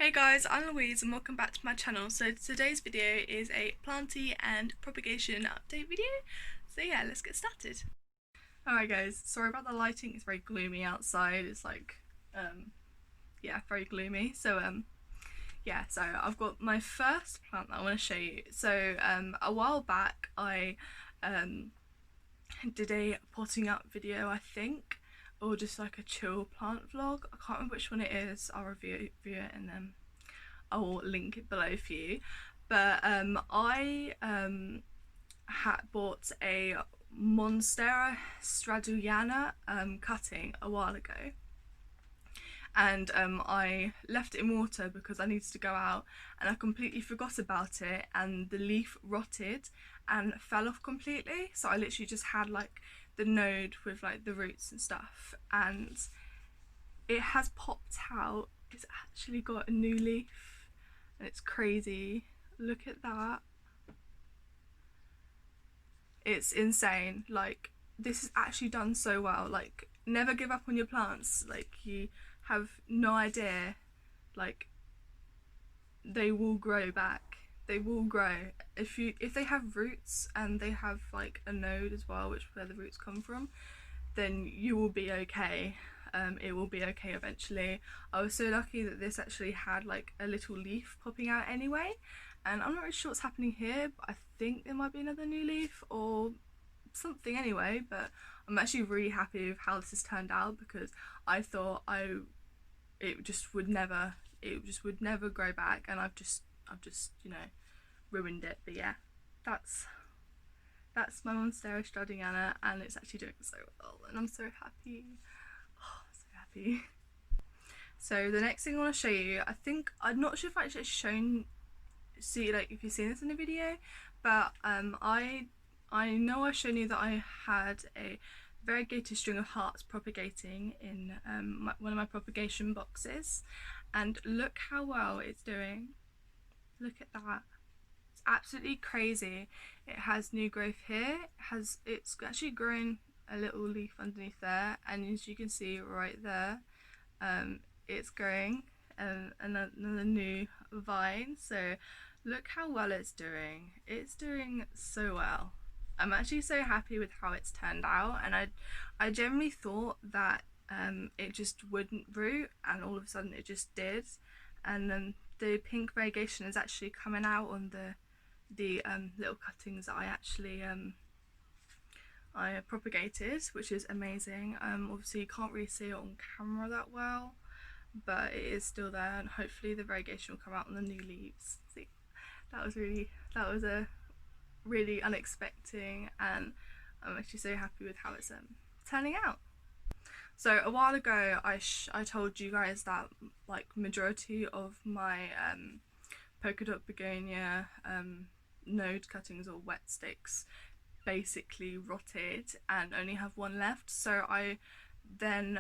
Hey guys, I'm Louise and welcome back to my channel. So today's video is a planty and propagation update video. So yeah, let's get started. Alright guys, sorry about the lighting, it's very gloomy outside. It's like, yeah, very gloomy. So yeah, so I've got my first plant that I want to show you. So a while back I did a potting up video, I think, or just like a chill plant vlog. I can't remember which one it is. I'll review it and then I'll link it below for you. But I had bought a Monstera Straduliana cutting a while ago, and I left it in water because I needed to go out, and I completely forgot about it, and the leaf rotted and fell off completely. So I literally just had like the node with like the roots and stuff, and it has popped out. It's actually got a new leaf and it's crazy. Look at that. It's insane. Like, this is actually done so well. Like, never give up on your plants. Like, you have no idea. Like, they will grow back. They will grow. If they have roots and they have like a node as well, which is where the roots come from, then you will be okay. It will be okay eventually. I was so lucky that this actually had like a little leaf popping out anyway, and I'm not really sure what's happening here, but I think there might be another new leaf or something anyway. But I'm actually really happy with how this has turned out, because I thought it just would never grow back, and I've just ruined it. But yeah, that's my Monstera Stradiana, and it's actually doing so well, and I'm so happy. Oh, I'm so happy. So the next thing I want to show you, I'm not sure if I actually if you've seen this in a video, but I know I've shown you that I had a variegated string of hearts propagating in one of my propagation boxes, and look how well it's doing. Look at that. It's absolutely crazy. It has new growth here. It's actually grown a little leaf underneath there, and as you can see right there, it's growing another new vine. So look how well it's doing. It's doing so well. I'm actually so happy with how it's turned out, and I generally thought that it just wouldn't root, and all of a sudden it just did. And then the pink variegation is actually coming out on the little cuttings that I actually I propagated, which is amazing. Obviously you can't really see it on camera that well, but it is still there, and hopefully the variegation will come out on the new leaves. See, that was a really unexpected, and I'm actually so happy with how it's turning out. So a while ago I told you guys that like majority of my polka dot begonia node cuttings or wet sticks basically rotted and only have one left. So I then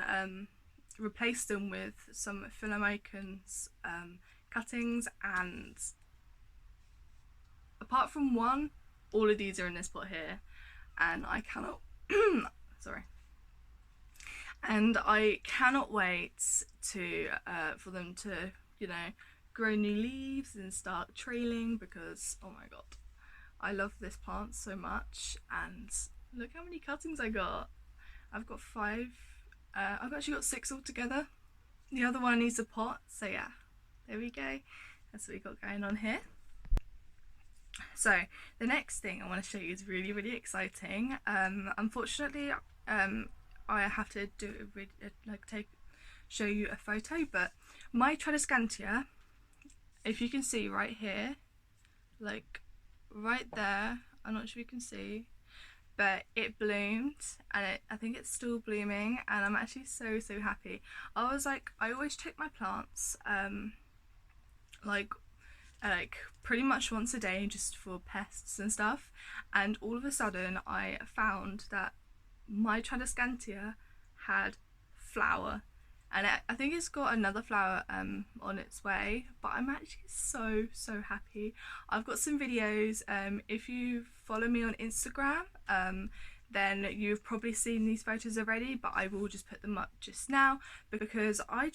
replaced them with some Philomacon's cuttings, and apart from one, all of these are in this pot here, and I cannot sorry, and I cannot wait to for them to grow new leaves and start trailing, because oh my god, I love this plant so much. And look how many cuttings I got. I've got 5. I've actually got 6 altogether. The other one needs a pot, so yeah, there we go. That's what we got going on here. So the next thing I want to show you is really, really exciting. Unfortunately, I have to show you a photo, but my Tradescantia, if you can see right here, like right there, I'm not sure you can see, but it bloomed, and I think it's still blooming, and I'm actually so happy. I always check my plants like pretty much once a day, just for pests and stuff, and all of a sudden I found that my Tradescantia had flower, and I think it's got another flower on its way, but I'm actually so happy. I've got some videos. If you follow me on Instagram, then you've probably seen these photos already, but I will just put them up just now, because I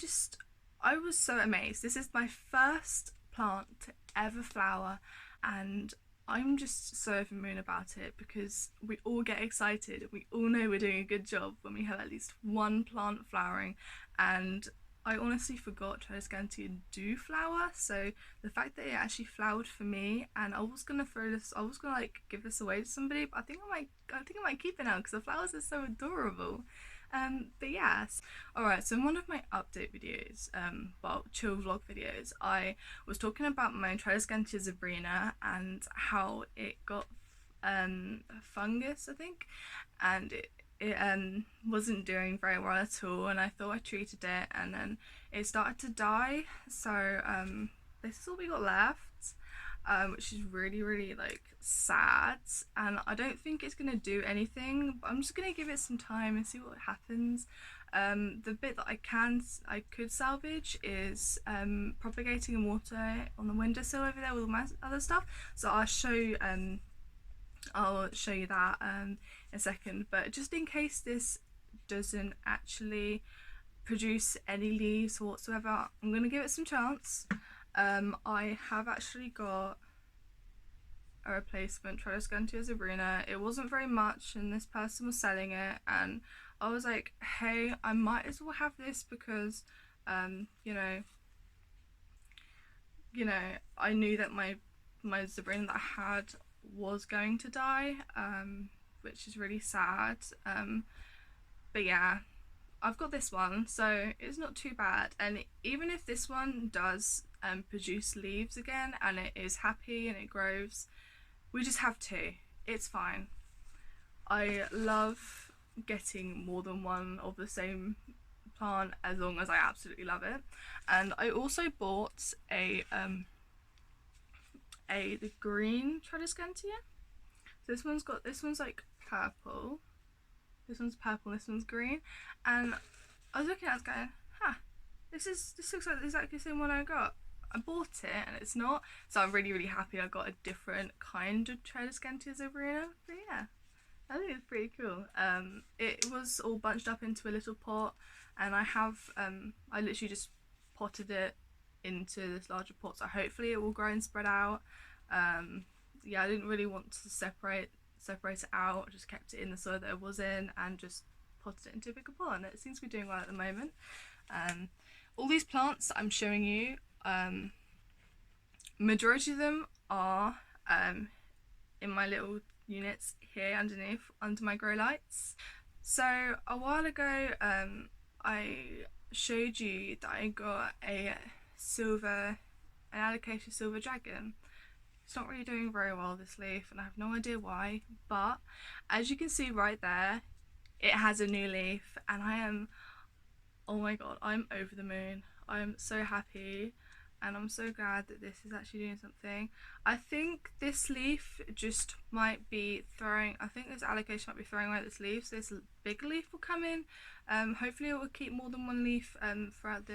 I was so amazed. This is my first plant to ever flower, and I'm just so over the moon about it because we all get excited. We all know we're doing a good job when we have at least one plant flowering, and I honestly forgot Tradescantia do flower. So the fact that it actually flowered for me, and I was gonna throw this, I was gonna like give this away to somebody, but I think I might keep it now because the flowers are so adorable. But yes, alright, so in one of my update videos, well, chill vlog videos, I was talking about my Tradescantia zebrina and how it got fungus, I think, and it wasn't doing very well at all, and I thought I treated it, and then it started to die. So this is all we got left, which is really like sad, and I don't think it's gonna do anything, but I'm just gonna give it some time and see what happens. The bit that I could salvage is propagating in water on the windowsill over there with all my other stuff, so I'll show you that in a second. But just in case this doesn't actually produce any leaves whatsoever, I'm gonna give it some chance. I have actually got a replacement Tradescantia zebrina. It wasn't very much, and this person was selling it, and I was like, hey, I might as well have this because you know, I knew that my zebrina that I had was going to die, which is really sad. But yeah, I've got this one, so it's not too bad. And even if this one does produce leaves again and it is happy and it grows, we just have two. It's fine. I love getting more than one of the same plant as long as I absolutely love it. And I also bought the green Tradescantia. So this one's like purple. This one's purple, this one's green. And I was looking at it, I was going, huh, this looks like exactly the same one I got. I bought it and it's not. So I'm really happy I got a different kind of Tradescantia zebrina. But yeah, I think it's pretty cool. It was all bunched up into a little pot, and I literally just potted it into this larger pot, so hopefully it will grow and spread out. Yeah, I didn't really want to separate it out, just kept it in the soil that it was in and just potted it into a bigger pot, and it seems to be doing well at the moment. All these plants I'm showing you, majority of them are in my little units here underneath under my grow lights. So a while ago I showed you that I got an allocation silver dragon. It's not really doing very well, this leaf, and I have no idea why, but as you can see right there, it has a new leaf, and oh my god, I'm over the moon. I am so happy, and I'm so glad that this is actually doing something. I think this leaf just might be I think this allocation might be throwing away this leaf, so this big leaf will come in. Hopefully it will keep more than one leaf throughout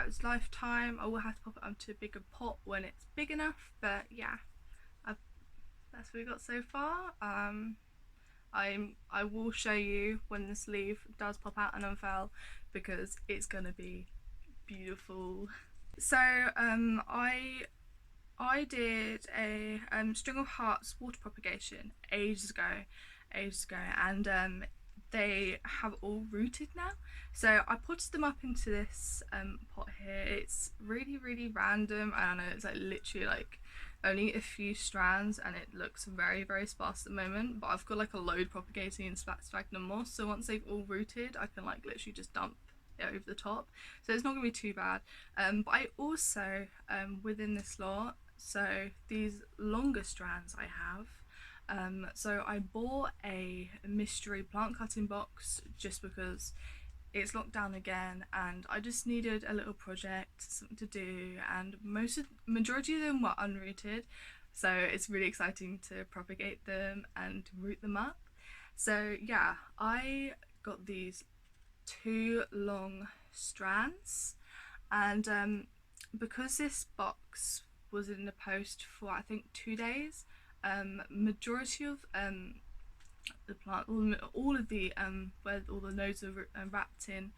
its lifetime. I will have to pop it onto a bigger pot when it's big enough, but yeah, that's what we got so far. I will show you when this leaf does pop out and unfurl, because it's gonna be beautiful. So I did a string of hearts water propagation ages ago, and they have all rooted now. So I potted them up into this pot here. It's really random, and I know it's like literally like only a few strands, and it looks very sparse at the moment, but I've got like a load propagating in sphagnum moss, so once they've all rooted I can like literally just dump it over the top, so it's not gonna be too bad. But I also within this lot, so these longer strands I have, so I bought a mystery plant cutting box just because it's locked down again and I just needed a little project, something to do, and majority of them were unrooted, so it's really exciting to propagate them and root them up. So yeah, I got these two long strands, and because this box was in the post for I think 2 days, majority of the plant, all of the where all the nodes are wrapped in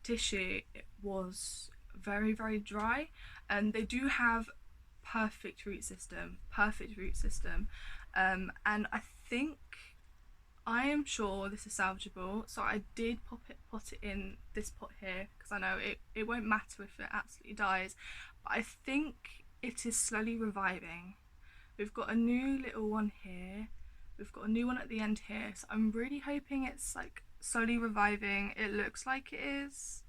tissue was very, very dry, and they do have perfect root system, and I am sure this is salvageable, so I did pot it in this pot here, because I know it won't matter if it absolutely dies, but I think it is slowly reviving. We've got a new little one here, we've got a new one at the end here, so I'm really hoping it's like slowly reviving. It looks like it is.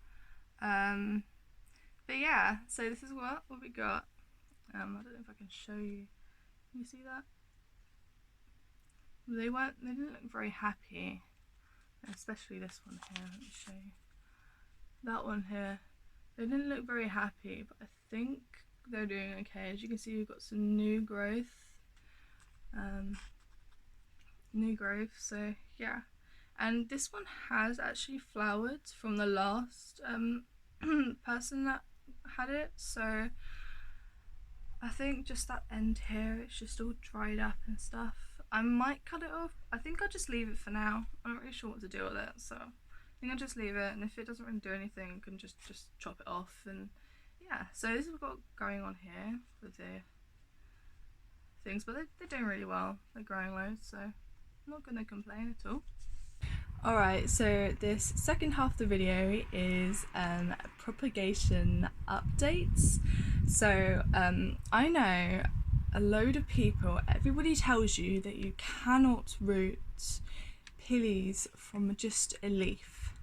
But yeah, so this is what we got. I don't know if I can show you. Can you see that? They didn't look very happy, especially this one here. Let me show you. That one here, they didn't look very happy, but I think they're doing okay. As you can see, we've got some new growth. So yeah. And this one has actually flowered from the last person that had it, so I think just that end here, it's just all dried up and stuff. I might cut it off. I think I'll just leave it for now. I'm not really sure what to do with it, so I think I'll just leave it, and if it doesn't really do anything, I can just chop it off. And yeah, so this is what we've got going on here with the things, but they're doing really well. They're growing loads, so I'm not going to complain at all. Alright, so this second half of the video is propagation updates. So I know a load of people, everybody tells you that you cannot root pillies from just a leaf.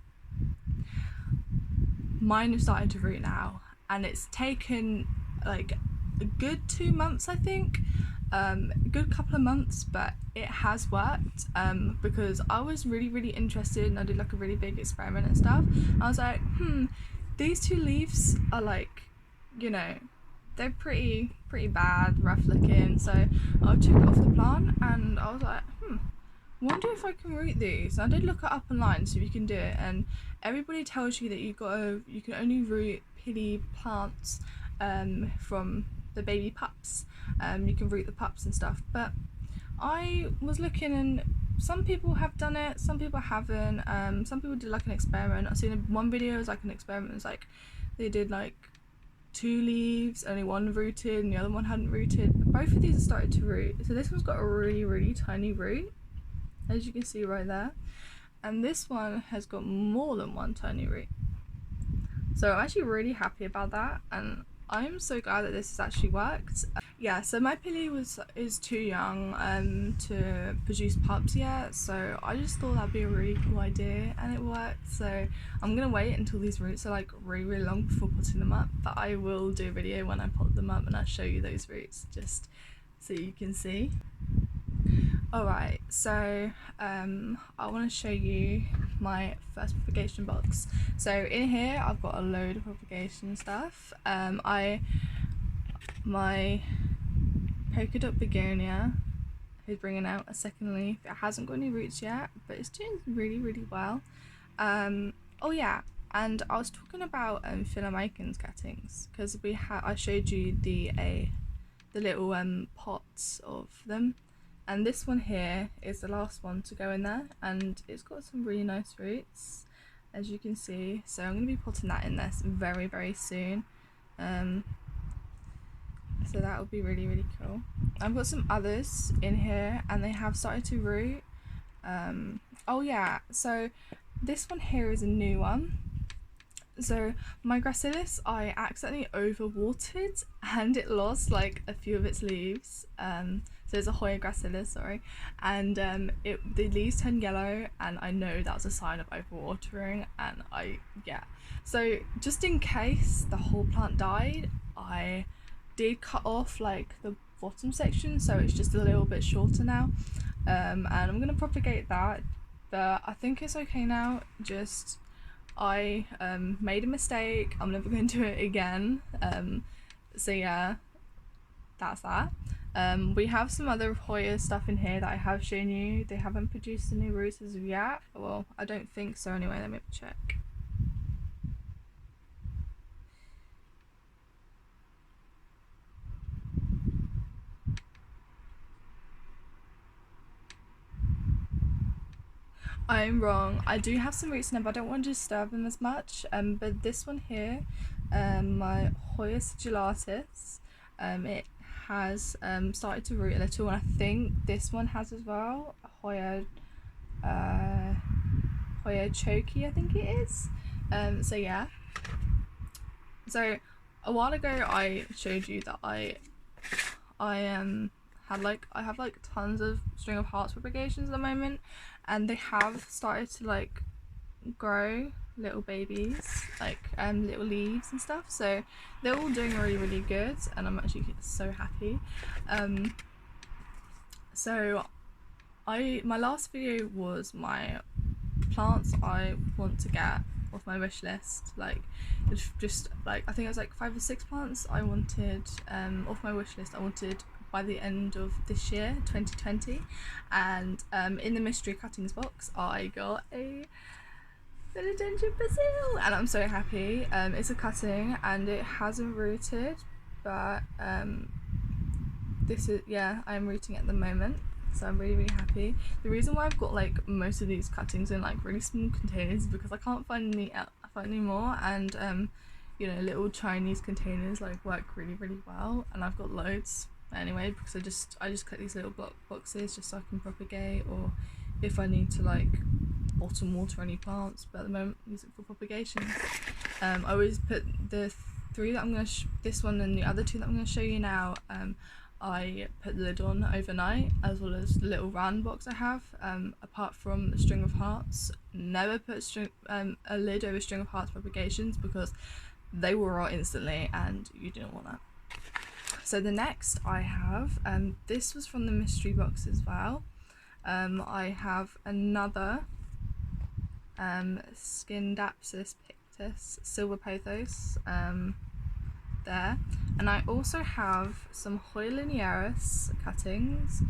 Mine have started to root now, and it's taken like a good 2 months, I think. A good couple of months, but it has worked, because I was really interested, and I did like a really big experiment and stuff. I was like, these two leaves are like, you know, they're pretty bad, rough looking, so I took it off the plant, and I was like, wonder if I can root these. I did look it up online, so you can do it, and everybody tells you that you can only root pilly plants from the baby pups. You can root the pups and stuff, but I was looking, and some people have done it, some people haven't. Some people did like an experiment. I've seen one video, it was like an experiment. It was like they did like 2 leaves, only one rooted and the other one hadn't rooted. Both of these have started to root, so this one's got a really tiny root, as you can see right there, and this one has got more than one tiny root. So I'm actually really happy about that, and I'm so glad that this has actually worked. Yeah, so my pilly is too young to produce pups yet, so I just thought that'd be a really cool idea, and it worked. So I'm gonna wait until these roots are like really long before putting them up, but I will do a video when I put them up and I'll show you those roots just so you can see. Alright, so I want to show you my first propagation box. So in here I've got a load of propagation stuff. My polka dot begonia is bringing out a second leaf. It hasn't got any roots yet, but it's doing really well. Oh yeah, and I was talking about Philomacon's cuttings, because I showed you the little pots of them. And this one here is the last one to go in there, and it's got some really nice roots, as you can see. So I'm going to be putting that in there very soon. So that would be really cool. I've got some others in here, and they have started to root. Oh yeah, so this one here is a new one. So my gracilis, I accidentally overwatered, and it lost like a few of its leaves. So it's a Hoya gracilis, sorry, and the leaves turned yellow, and I know that was a sign of overwatering. And so just in case the whole plant died, I did cut off like the bottom section, so it's just a little bit shorter now, and I'm gonna propagate that, but I think it's okay now. Just I made a mistake, I'm never going to do it again. So yeah, that's that. We have some other Hoya stuff in here that I have shown you. They haven't produced any roots as of yet. Well, I don't think so anyway. Let me check. I'm wrong. I do have some roots in it, but I don't want to disturb them as much. But this one here, my Hoya sigulatus, it has started to root a little, and I think this one has as well. Uh, Hoya choki, I think it is. So yeah. So a while ago, I showed you that I have like tons of string of hearts propagations at the moment, and they have started to like grow little babies, like little leaves and stuff, so they're all doing really good, and I'm actually so happy. So my last video was my plants I want to get off my wish list. Like it's just like I think it was like 5 or 6 plants I wanted off my wish list. I wanted by the end of this year, 2020, and in the mystery cuttings box I got a philodendron basil, and I'm so happy. It's a cutting and it hasn't rooted, but this is, yeah, I'm rooting at the moment, so I'm really happy. The reason why I've got like most of these cuttings in like really small containers is because I can't find any more, and you know, little Chinese containers like work really well, and I've got loads anyway because I just cut these little block boxes just so I can propagate, or if I need to like bottom water any plants, but at the moment I use it for propagation. I always put the 3 that I'm going to this one and the other 2 that I'm going to show you now, I put the lid on overnight, as well as the little round box I have. Apart from the string of hearts, never put a lid over string of hearts propagations because they will rot instantly and you don't want that. So the next I have, this was from the mystery box as well. I have another Scindapsus pictus silver pothos there, and I also have some Hoya linearis cuttings.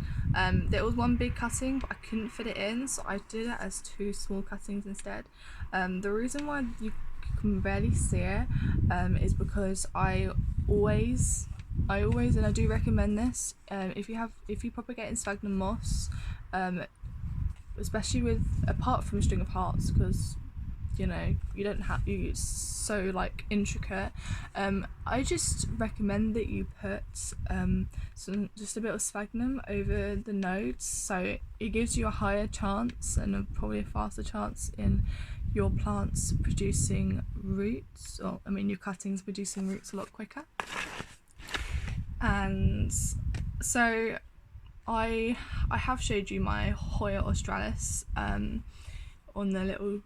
There was one big cutting but I couldn't fit it in, so I did it as 2 small cuttings instead. The reason why you can barely see it is because I always and I do recommend this, if you propagate in sphagnum moss, especially with apart from string of hearts, because you know you don't have it's so like intricate, I just recommend that you put just a bit of sphagnum over the nodes, so it gives you a higher chance and probably a faster chance in your plants producing roots, or I mean your cuttings producing roots a lot quicker. And so I have showed you my Hoya australis on the little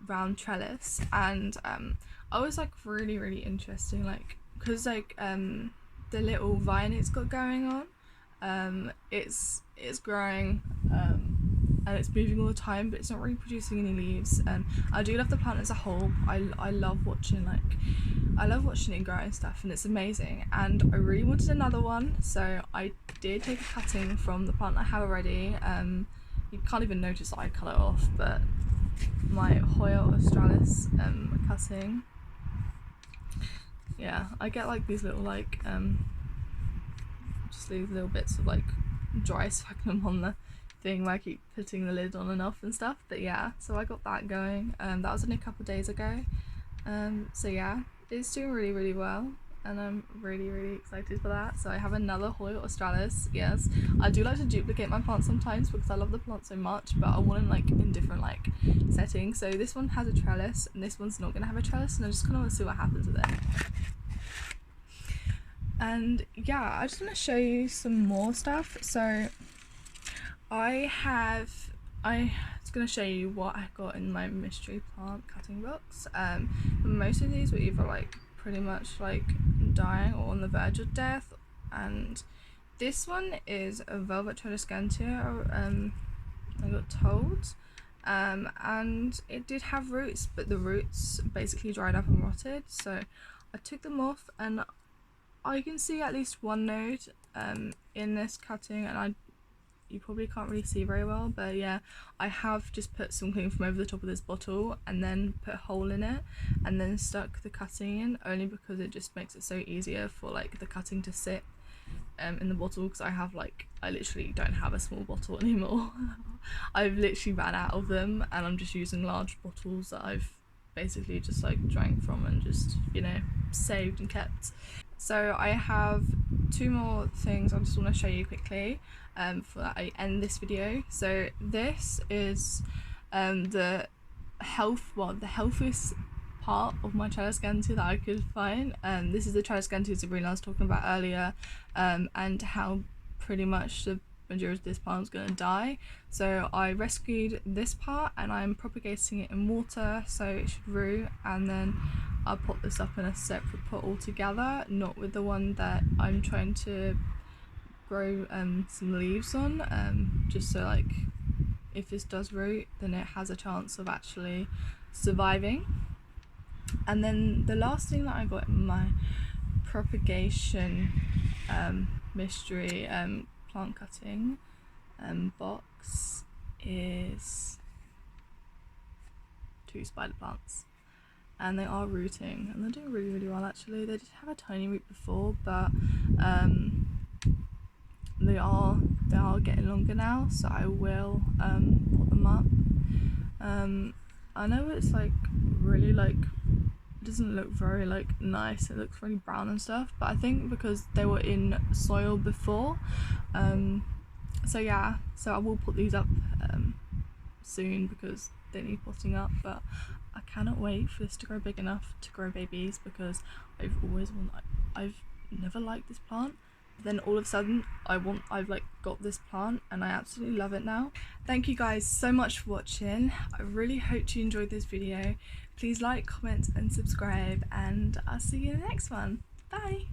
round trellis, and I was like really interesting, like because like the little vine it's got going on, it's growing and it's moving all the time, but it's not really producing any leaves. I do love the plant as a whole. I love watching it grow and stuff, and it's amazing, and I really wanted another one, so I did take a cutting from the plant I have already. You can't even notice that I cut it off, but my Hoya australis cutting, yeah, I get like these little like just these little bits of like dry sphagnum on the thing where I keep putting the lid on and off and stuff, but yeah, so I got that going. That was only a couple of days ago, so yeah, it's doing really well, and I'm really excited for that. So I have another Hoya australis. Yes, I do like to duplicate my plants sometimes because I love the plant so much, but I want them like in different like settings. So this one has a trellis and this one's not going to have a trellis, and I just kind of want to see what happens with it. And yeah, I just want to show you some more stuff. So I was going to show you what I got in my mystery plant cutting box. Most of these were either like pretty much like dying or on the verge of death, and this one is a velvet tradescantia, I got told, and it did have roots, but the roots basically dried up and rotted, so I took them off, and I can see at least one node in this cutting, and you probably can't really see very well, but yeah, I have just put some cling from over the top of this bottle and then put a hole in it and then stuck the cutting in, only because it just makes it so easier for like the cutting to sit in the bottle, because I literally don't have a small bottle anymore. I've literally ran out of them, and I'm just using large bottles that I've basically just like drank from and just, you know, saved and kept. So I have 2 more things I just want to show you quickly before I end this video. So this is the healthiest part of my Chalascantia that I could find. This is the Chalascantia Sabrina I was talking about earlier, and how pretty much the majority of this plant is going to die. So I rescued this part and I'm propagating it in water so it should root, and then I'll put this up in a separate pot altogether, not with the one that I'm trying to grow some leaves on, just so like if this does root then it has a chance of actually surviving. And then the last thing that I got in my propagation mystery plant cutting box is 2 spider plants, and they are rooting and they're doing really well actually. They did have a tiny root before, but they are getting longer now, so I will put them up. I know it's like really like doesn't look very like nice, it looks really brown and stuff, but I think because they were in soil before, so yeah, so I will put these up soon because they need potting up. But I cannot wait for this to grow big enough to grow babies, because I've never liked this plant, but then all of a sudden I've like got this plant and I absolutely love it now. Thank you guys so much for watching. I really hope you enjoyed this video. Please like, comment and subscribe, and I'll see you in the next one. Bye!